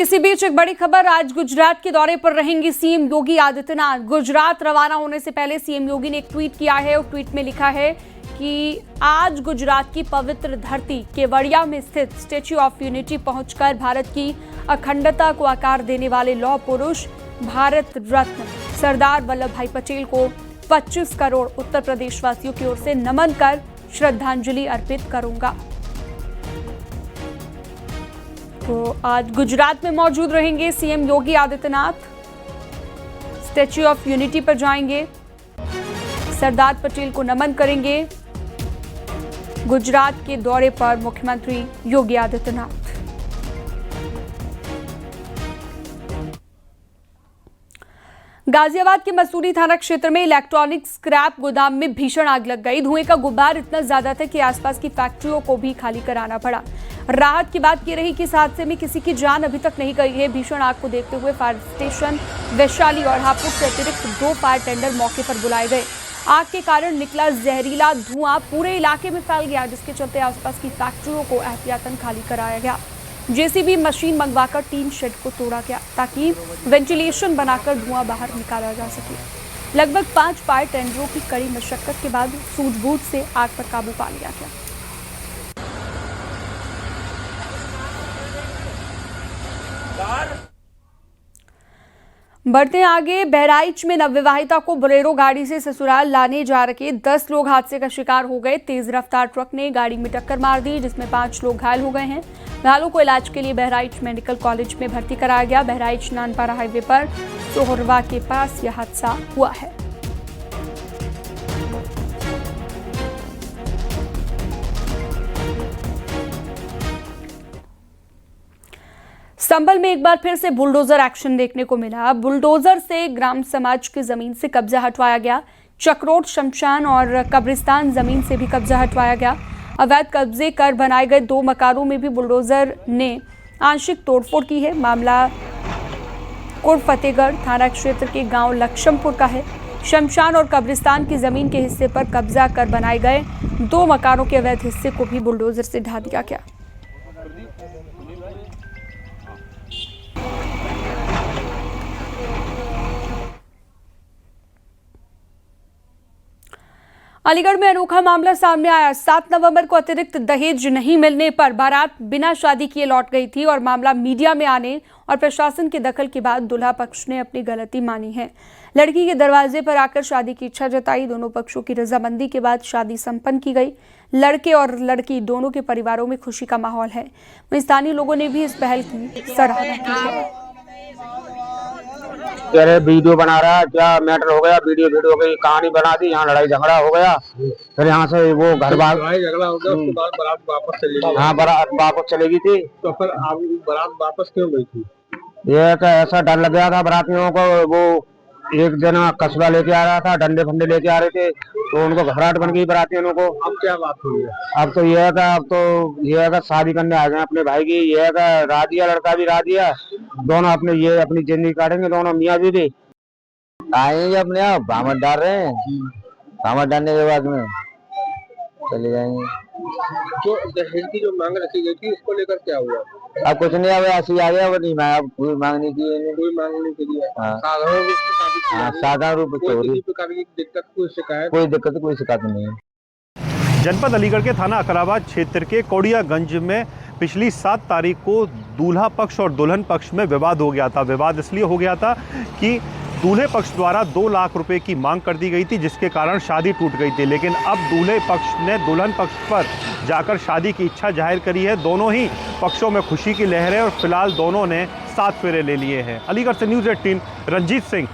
इसी बीच एक बड़ी खबर, आज गुजरात के दौरे पर रहेंगे सीएम योगी आदित्यनाथ। गुजरात रवाना होने से पहले सीएम योगी ने एक ट्वीट किया है और ट्वीट में लिखा है कि आज गुजरात की पवित्र धरती केवड़िया में स्थित स्टैच्यू ऑफ यूनिटी पहुंचकर भारत की अखंडता को आकार देने वाले लौह पुरुष भारत रत्न सरदार वल्लभ भाई पटेल को 25 करोड़ उत्तर प्रदेश वासियों की ओर से नमन कर श्रद्धांजलि अर्पित करूंगा। तो आज गुजरात में मौजूद रहेंगे CM Yogi Adityanath, statue of unity पर जाएंगे, सरदार पटेल को नमन करेंगे। गुजरात के दौरे पर मुख्यमंत्री योगी आदित्यनाथ। गाजियाबाद के मसूरी थाना क्षेत्र में इलेक्ट्रॉनिक स्क्रैप गोदाम में भीषण आग लग गई। धुएं का गुब्बार इतना ज्यादा था कि आसपास की फैक्ट्रियों को भी खाली कराना पड़ा। राहत की बात यह रही कि इस हादसे में किसी की जान अभी तक नहीं गई है। भीषण आग को देखते हुए फायर स्टेशन वैशाली और हापुड़ से अतिरिक्त 2 फायर टेंडर मौके पर बुलाए गए। आग के कारण निकला जहरीला धुआं पूरे इलाके में फैल गया, जिसके चलते आसपास की फैक्ट्रियों को एहतियातन खाली कराया गया। जेसीबी मशीन मंगवाकर टीन शेड को तोड़ा गया ताकि वेंटिलेशन बनाकर धुआं बाहर निकाला जा सके। लगभग 5 फायर टेंडरों की कड़ी मशक्कत के बाद सूझबूझ से आग पर काबू पा लिया गया। बढ़ते हैं आगे, बहराइच में नवविवाहिता को बोलेरो गाड़ी से ससुराल लाने जा रहे 10 लोग हादसे का शिकार हो गए। तेज रफ्तार ट्रक ने गाड़ी में टक्कर मार दी, जिसमें 5 लोग घायल हो गए हैं। घायलों को इलाज के लिए बहराइच मेडिकल कॉलेज में भर्ती कराया गया। बहराइच नानपारा हाईवे पर सोहरवा के पास यह हादसा हुआ है। संभल में एक बार फिर से बुलडोजर एक्शन देखने को मिला। बुलडोजर से ग्राम समाज की जमीन से कब्जा हटवाया गया। चक्रोट, शमशान और कब्रिस्तान जमीन से भी कब्जा हटवाया गया। अवैध कब्जे कर बनाए गए 2 मकानों में भी बुलडोजर ने आंशिक तोड़फोड़ की है। मामला कोट फतेहगढ़ थाना क्षेत्र के गांव लक्ष्मपुर का है। शमशान और कब्रिस्तान की जमीन के हिस्से पर कब्जा कर बनाए गए 2 मकानों के अवैध हिस्से को भी बुलडोजर से ढा दिया गया। अलीगढ़ में अनोखा मामला सामने आया। 7 नवंबर को अतिरिक्त दहेज नहीं मिलने पर बारात बिना शादी किए लौट गई थी और मामला मीडिया में आने और प्रशासन के दखल के बाद दूल्हा पक्ष ने अपनी गलती मानी है। लड़की के दरवाजे पर आकर शादी की इच्छा जताई। दोनों पक्षों की रजामंदी के बाद शादी संपन्न की गई। लड़के और लड़की दोनों के परिवारों में खुशी का माहौल है। वहीं स्थानीय लोगों ने भी इस पहल की सराहना की है। अरे वीडियो बना रहा है, क्या मैटर हो गया, वीडियो की कहानी बना दी, यहाँ लड़ाई झगड़ा हो गया। फिर यहाँ से वो घर बार झगड़ा हो गया, उसके बाद बारात वापस चली गई। हाँ, बारात वापस चलेगी थी। तो फिर बारात वापस क्यों गई थी? ये तो ऐसा डर लग गया था बरातियों को। वो एक जना कस्बा लेके आ रहा था, डंडे फंडे लेके आ रहे थे, तो उनको घबराहट बन गई बरातियों को। अब क्या बात हुई है? अब तो ये है शादी करने आ गए अपने भाई की। ये है राजी है, लड़का भी राजी है। दोनों अपनी जिंदगी काटेंगे, दोनों मियाँ बीवी आएंगे अपने आप। भामट डाल रहे हैं, भामट डालने के बाद में चले जाएंगे। जो दहेज की जो मांग रखी गई थी, उसको लेकर क्या हुआ? अब कुछ नहीं, अब ऐसी आ गया। नहीं, मैं अब कोई मांग नहीं की। कोई मांग नहीं की। साधारण रूप से साधारण रूप से किसी प्रकार की दिक्कत, कोई शिकायत? कोई दिक्कत, कोई शिकायत नहीं है। जनपद अलीगढ़ के थाना अकराबाद क्षेत्र के कोड़ियागंज में पिछली 7 तारीख को दूल्हा पक्ष और दुल्हन पक्ष में विवाद हो गया था। विवाद इसलिए हो गया था कि दूल्हे पक्ष द्वारा 2 लाख रुपए की मांग कर दी गई थी, जिसके कारण शादी टूट गई थी। लेकिन अब दूल्हे पक्ष ने दुल्हन पक्ष पर जाकर शादी की इच्छा जाहिर करी है। दोनों ही पक्षों में खुशी की लहर है और फिलहाल दोनों ने 7 फेरे ले लिए हैं। अलीगढ़ से न्यूज़ 18 रंजीत सिंह,